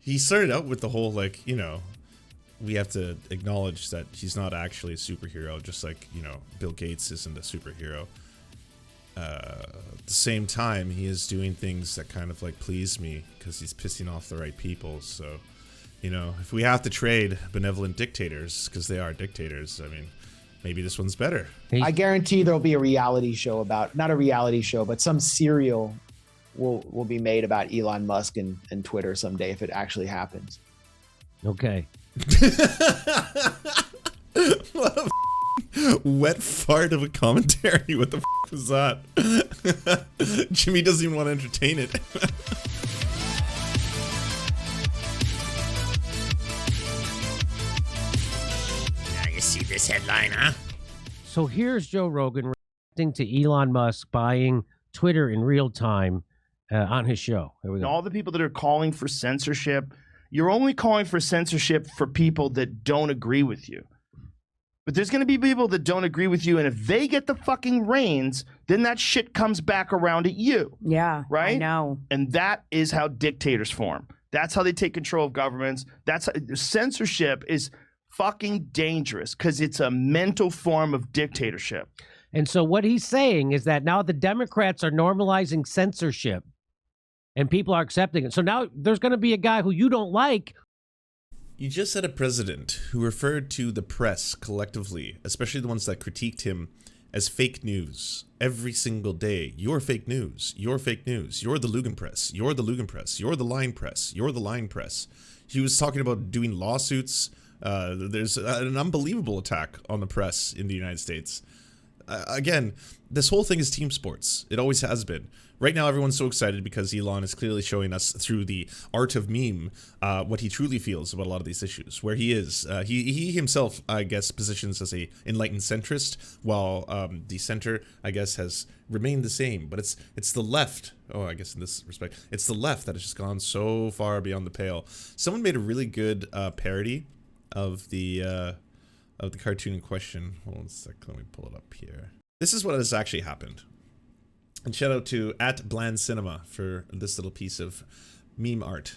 He started out with the whole, like, you know, we have to acknowledge that he's not actually a superhero, just like, you know, Bill Gates isn't a superhero. At the same time, he is doing things that kind of like please me because he's pissing off the right people. So, you know, if we have to trade benevolent dictators because they are dictators, I mean, maybe this one's better. I guarantee there'll be a reality show about, not a reality show, but some serial will be made about Elon Musk and Twitter someday if it actually happens. Okay. What a wet fart of a commentary. What the was that? Jimmy doesn't even want to entertain it. Now you see this headline, huh? So here's Joe Rogan reacting to Elon Musk buying Twitter in real time on his show. Here we go. All the people that are calling for censorship, you're only calling for censorship for people that don't agree with you. But there's going to be people that don't agree with you, and if they get the fucking reins, then that shit comes back around at you. Yeah, right? I know. And that is how dictators form. That's how they take control of governments. That's how, censorship is fucking dangerous because it's a mental form of dictatorship. And so what he's saying is that now the Democrats are normalizing censorship and people are accepting it. So now there's going to be a guy who you don't like. You just had a president who referred to the press collectively, especially the ones that critiqued him, as fake news every single day. You're fake news. You're fake news. You're the Lugenpress. You're the Lugenpress. You're the lying press. You're the lying press. He was talking about doing lawsuits. There's an unbelievable attack on the press in the United States. Again, this whole thing is team sports. It always has been. Right now, everyone's so excited because Elon is clearly showing us through the art of meme what he truly feels about a lot of these issues, where he is. He himself, I guess, positions as a enlightened centrist, while the center, I guess, has remained the same. But it's the left. Oh, I guess in this respect, it's the left that has just gone so far beyond the pale. Someone made a really good parody of the cartoon in question. Hold on a sec, let me pull it up here. This is what has actually happened. And shout out to @BlandCinema for this little piece of meme art.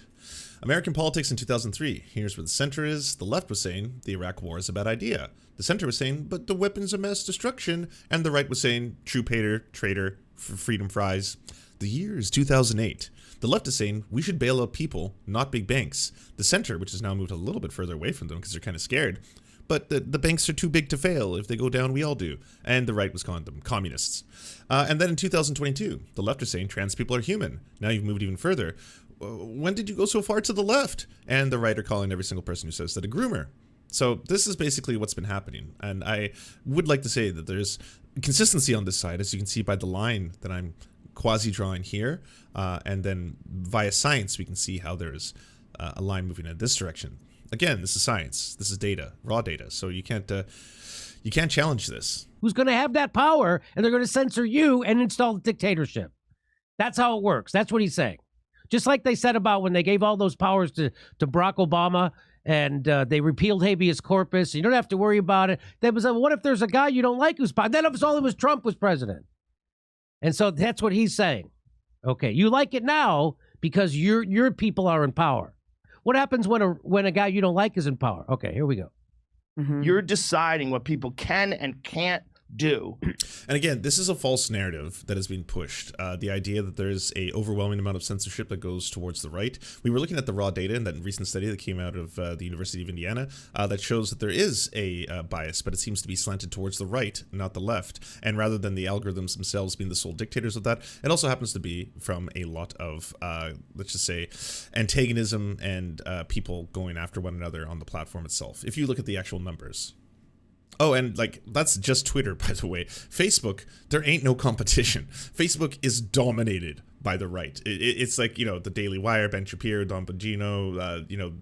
American politics in 2003. Here's where the center is. The left was saying the Iraq war is a bad idea. The center was saying, but the weapons of mass destruction. And the right was saying, troop hater, traitor, freedom fries. The year is 2008. The left is saying, we should bail out people, not big banks. The center, which has now moved a little bit further away from them because they're kind of scared, but the banks are too big to fail. If they go down, we all do. And the right was calling them communists. And then in 2022, the left is saying trans people are human. Now you've moved even further. When did you go so far to the left? And the right are calling every single person who says that a groomer. So this is basically what's been happening. And I would like to say that there's consistency on this side, as you can see by the line that I'm quasi-drawing here. And then via science, we can see how there's a line moving in this direction. Again, this is science. This is data, raw data. So you can't challenge this. Who's going to have that power, and they're going to censor you and install the dictatorship. That's how it works. That's what he's saying. Just like they said about when they gave all those powers to Barack Obama and they repealed habeas corpus. You don't have to worry about it. There was what if there's a guy you don't like who's power? Then if all it was Trump was president. And so that's what he's saying. Okay, you like it now because your people are in power. What happens when a guy you don't like is in power? Okay, here we go. Mm-hmm. You're deciding what people can and can't do. And again, this is a false narrative that has been pushed. The idea that there's a overwhelming amount of censorship that goes towards the right. We were looking at the raw data in that recent study that came out of the University of Indiana that shows that there is a bias, but it seems to be slanted towards the right, not the left. And rather than the algorithms themselves being the sole dictators of that, it also happens to be from a lot of, let's just say, antagonism and people going after one another on the platform itself. If you look at the actual numbers. Oh, and like, that's just Twitter, by the way. Facebook, there ain't no competition. Facebook is dominated by the right. It's like, you know, the Daily Wire, Ben Shapiro, Don Bongino, you know,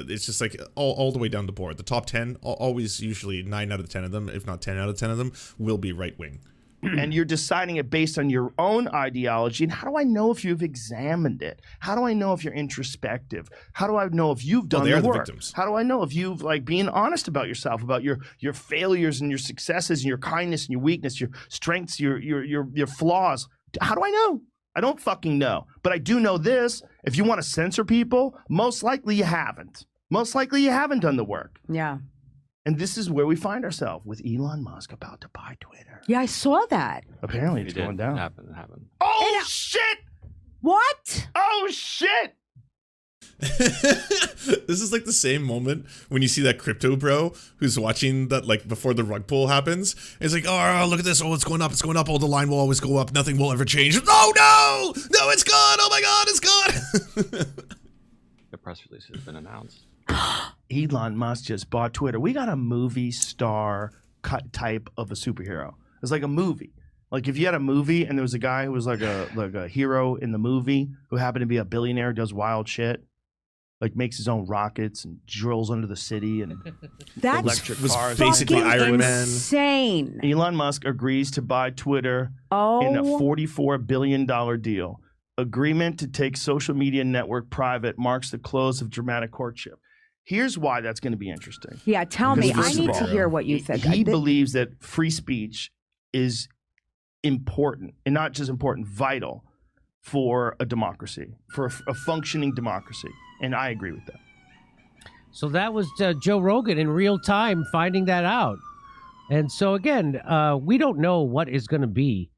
it's just like all the way down the board. The top 10, always usually 9 out of 10 of them, if not 10 out of 10 of them, will be right-wing. And you're deciding it based on your own ideology. And how do I know if you've examined it? How do I know if you're introspective? How do I know if you've done the work? Victims. How do I know if you've like being honest about yourself, about your failures and your successes and your kindness and your weakness, your strengths, your flaws? How do I know? I don't fucking know. But I do know this. If you want to censor people, most likely you haven't. Most likely you haven't done the work. Yeah. And this is where we find ourselves with Elon Musk about to buy Twitter. Yeah, I saw that. Apparently it's going down. It happened. Oh, shit! What? Oh, shit! This is like the same moment when you see that crypto bro who's watching that, like, before the rug pull happens. It's like, oh, look at this. Oh, it's going up. It's going up. Oh, the line will always go up. Nothing will ever change. Oh, no! No, it's gone. Oh, my God, it's gone. The press release has been announced. Elon Musk just bought Twitter. We got a movie star type of a superhero. It's like a movie. Like if you had a movie and there was a guy who was like a hero in the movie who happened to be a billionaire, does wild shit, like makes his own rockets and drills under the city and That's electric was cars. basically fucking Iron Man. insane. Elon Musk agrees to buy Twitter Oh, in a $44 billion deal. Agreement to take social media network private marks the close of dramatic courtship. Here's why that's going to be interesting. yeah. Tell me. Because I first of need to all, hear what you think. He believes that free speech is important, and not just important, vital for a democracy, for a functioning democracy. And I agree with that. So that was Joe Rogan in real time finding that out. And so again, we don't know what is going to be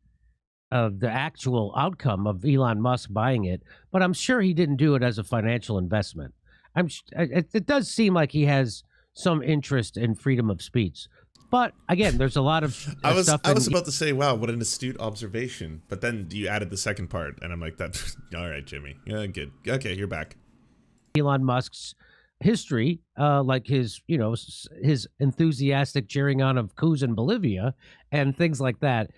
the actual outcome of Elon Musk buying it, but I'm sure he didn't do it as a financial investment. It does seem like he has some interest in freedom of speech. But again, there's a lot of stuff. I was about to say, wow, what an astute observation. But then you added the second part, and I'm like, that's all right, Jimmy. Yeah, good. Okay, you're back. Elon Musk's history, like his enthusiastic cheering on of coups in Bolivia and things like that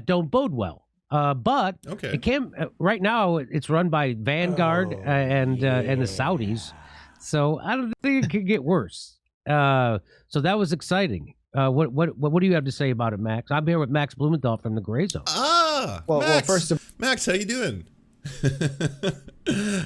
don't bode well. But Okay. it can right now. It's run by Vanguard and the Saudis, so I don't think it could get worse. So that was exciting. What do you have to say about it, Max? I'm here with Max Blumenthal from the Gray Zone. Well, Max, first of Max, how you doing?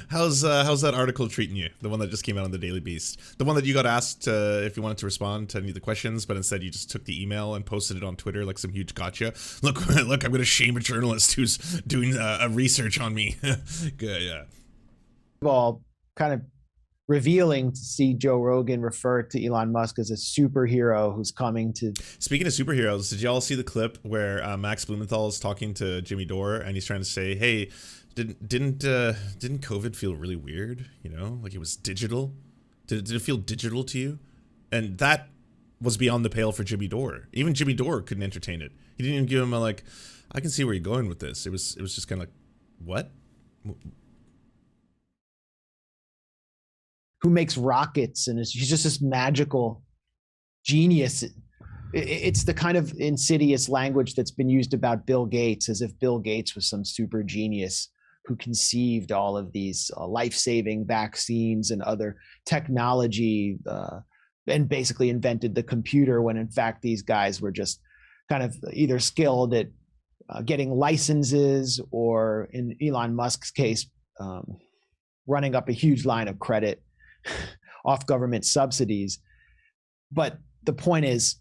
How's that article treating you? The one that just came out on the Daily Beast. The one that you got asked if you wanted to respond to any of the questions, but instead you just took the email and posted it on Twitter like some huge gotcha. Look, I'm going to shame a journalist who's doing a research on me. Good, yeah. all, kind of revealing to see Joe Rogan refer to Elon Musk as a superhero who's coming to. Speaking of superheroes, did y'all see the clip where Max Blumenthal is talking to Jimmy Dore and he's trying to say, hey, didn't COVID feel really weird? You know, like it was digital. Did it feel digital to you? And that was beyond the pale for Jimmy Dore. Even Jimmy Dore couldn't entertain it. He didn't even give him a like, I can see where you're going with this. It was just kind of like, what? Who makes rockets, and he's just this magical genius. It's the kind of insidious language that's been used about Bill Gates, as if Bill Gates was some super genius who conceived all of these life-saving vaccines and other technology and basically invented the computer, when in fact these guys were just kind of either skilled at getting licenses, or in Elon Musk's case, running up a huge line of credit off government subsidies. But the point is,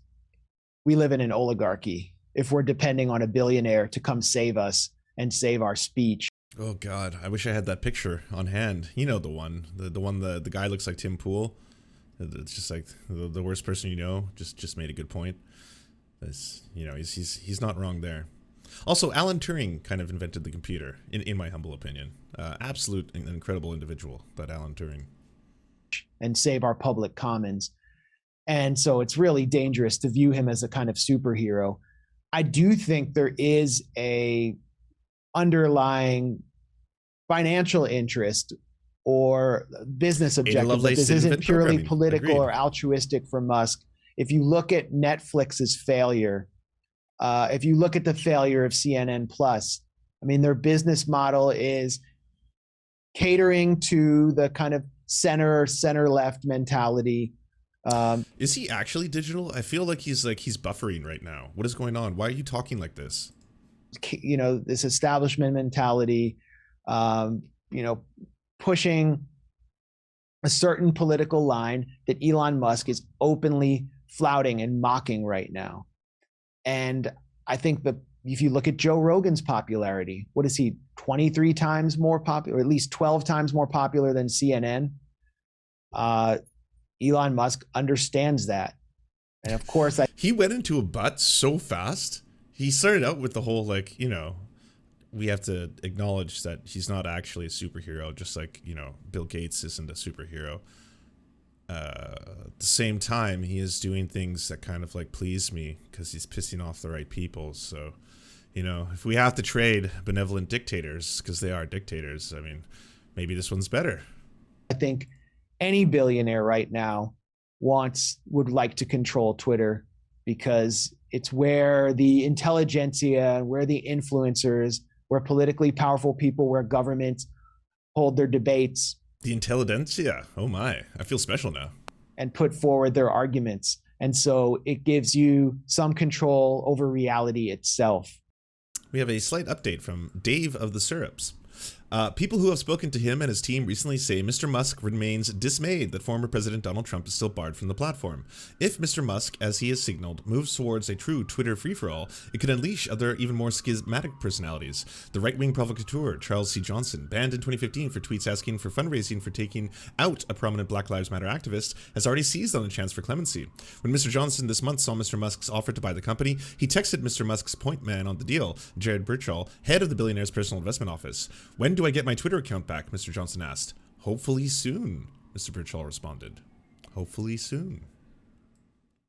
we live in an oligarchy. If we're depending on a billionaire to come save us and save our speech. Oh God, I wish I had that picture on hand. You know the one, the guy looks like Tim Pool. It's just like the worst person you know. Just made a good point. It's, you know, he's not wrong there. Also, Alan Turing kind of invented the computer, in my humble opinion. Absolute incredible individual, but Alan Turing. And save our public commons. And so it's really dangerous to view him as a kind of superhero. I do think there is a underlying financial interest or business objective. That this isn't purely political or altruistic for Musk. If you look at Netflix's failure, if you look at the failure of CNN Plus, I mean, their business model is catering to the kind of center-left mentality. Is he actually digital? I feel like he's buffering right now. What is going on? Why are you talking like this? You know, this establishment mentality, you know, pushing a certain political line that Elon Musk is openly flouting and mocking right now. And I think the if you look at Joe Rogan's popularity, what is he, 23 times more popular, or at least 12 times more popular than CNN? Elon Musk understands that. And of course, he went into a butt so fast. He started out with the whole, like, you know, we have to acknowledge that he's not actually a superhero, just like, you know, Bill Gates isn't a superhero. At the same time, he is doing things that kind of like please me because he's pissing off the right people. So, you know, if we have to trade benevolent dictators because they are dictators, I mean, maybe this one's better. I think any billionaire right now would like to control Twitter because it's where the intelligentsia, where the influencers, where politically powerful people, where governments hold their debates. The intelligentsia, oh my, I feel special now. And put forward their arguments. And so it gives you some control over reality itself. We have a slight update from Dave of the Serfs. People who have spoken to him and his team recently say Mr. Musk remains dismayed that former President Donald Trump is still barred from the platform. If Mr. Musk, as he has signaled, moves towards a true Twitter free-for-all, it could unleash other, even more schismatic personalities. The right-wing provocateur, Charles C. Johnson, banned in 2015 for tweets asking for fundraising for taking out a prominent Black Lives Matter activist, has already seized on a chance for clemency. When Mr. Johnson this month saw Mr. Musk's offer to buy the company, he texted Mr. Musk's point man on the deal, Jared Birchall, head of the billionaire's personal investment office. When do I get my Twitter account back? Mr. Johnson asked. Hopefully soon, Mr. Birchall responded. Hopefully soon.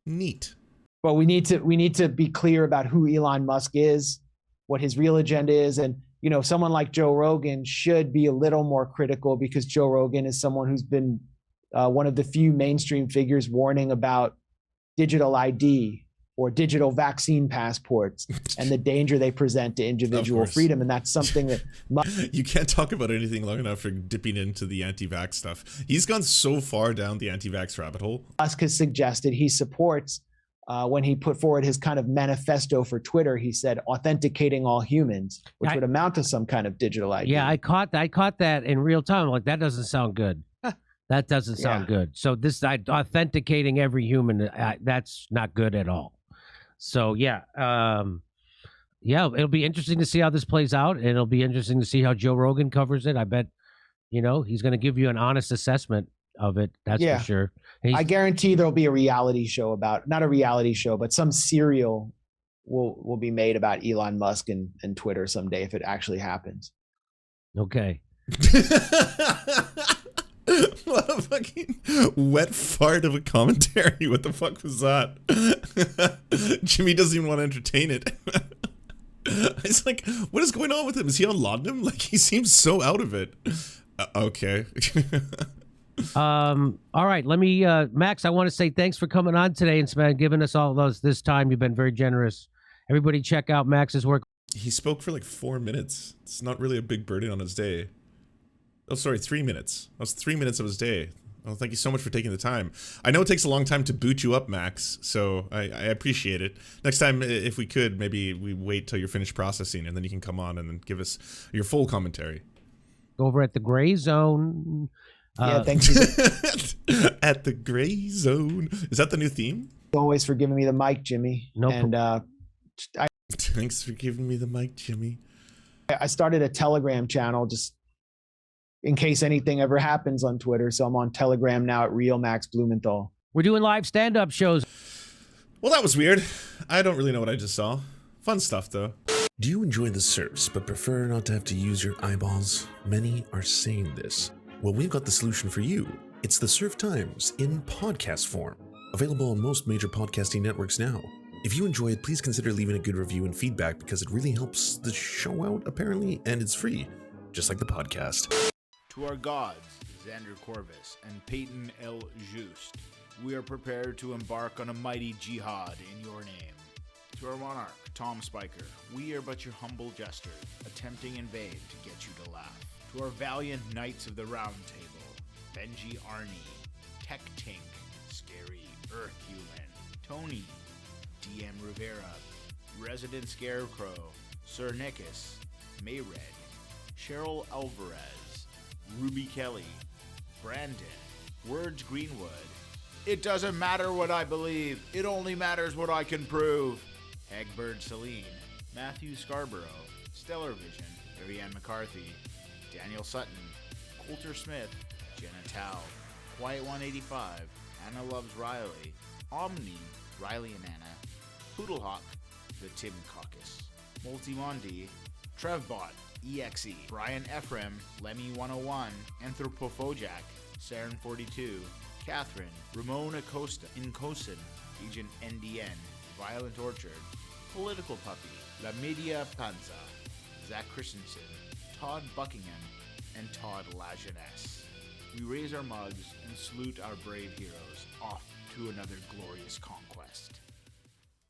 Neat. But we need to be clear about who Elon Musk is, what his real agenda is, and you know, someone like Joe Rogan should be a little more critical because Joe Rogan is someone who's been one of the few mainstream figures warning about digital ID or digital vaccine passports and the danger they present to individual freedom. And that's something that you can't talk about anything long enough for dipping into the anti-vax stuff. He's gone so far down the anti-vax rabbit hole. Musk has suggested he supports when he put forward his kind of manifesto for Twitter. He said authenticating all humans, which would amount to some kind of digital ID. Yeah, I caught that in real time. Like, that doesn't sound good. That doesn't sound good. So this authenticating every human, that's not good at all. So yeah, it'll be interesting to see how this plays out, and it'll be interesting to see how Joe Rogan covers it. I bet, you know, he's going to give you an honest assessment of it. That's for sure. I guarantee there'll be a reality show about, not a reality show, but some serial will be made about Elon Musk and Twitter someday if it actually happens. Okay. What a fucking wet fart of a commentary. What the fuck was that? Jimmy doesn't even want to entertain it. It's like, what is going on with him? Is he on laudanum? Like, he seems so out of it. Okay. All right. Let me, Max, I want to say thanks for coming on today and giving us all this time. You've been very generous. Everybody check out Max's work. He spoke for like 4 minutes. It's not really a big burden on his day. Oh, sorry, 3 minutes. That was 3 minutes of his day. Well, thank you so much for taking the time. I know it takes a long time to boot you up, Max, so I appreciate it. Next time, if we could, maybe we wait till you're finished processing, and then you can come on and then give us your full commentary. Over at the Gray Zone. Yeah, thanks. At the Gray Zone. Is that the new theme? Always for giving me the mic, Jimmy. No and thanks for giving me the mic, Jimmy. I started a Telegram channel just in case anything ever happens on Twitter. So I'm on Telegram now at Real Max Blumenthal. We're doing live stand-up shows. Well, that was weird. I don't really know what I just saw. Fun stuff, though. Do you enjoy the Serfs, but prefer not to have to use your eyeballs? Many are saying this. Well, we've got the solution for you. It's the Serf Times in podcast form. Available on most major podcasting networks now. If you enjoy it, please consider leaving a good review and feedback because it really helps the show out, apparently, and it's free. Just like the podcast. To our gods, Xander Corvus and Peyton L. Just, we are prepared to embark on a mighty jihad in your name. To our monarch, Tom Spiker, we are but your humble jester, attempting in vain to get you to laugh. To our valiant knights of the Round Table, Benji Arnie, Tech Tink, Scary Earth Human, Tony, DM Rivera, Resident Scarecrow, Sir Nickus, Mayred, Cheryl Alvarez, Ruby Kelly, Brandon, Words Greenwood. It doesn't matter what I believe, it only matters what I can prove. Egbert Celine, Matthew Scarborough, Stellar Vision, Ariane McCarthy, Daniel Sutton, Coulter Smith, Jenna Tao, Quiet 185, Anna Loves Riley, Omni, Riley and Anna, Poodlehawk, The Tim Caucus, Multimondi, Trevbot, EXE, Brian Ephraim, Lemmy 101, Anthropophojak, Saren 42, Catherine, Ramon Acosta, Incosin, Agent NDN, Violent Orchard, Political Puppy, La Media Panza, Zach Christensen, Todd Buckingham, and Todd Lajeunesse. We raise our mugs and salute our brave heroes off to another glorious conquest.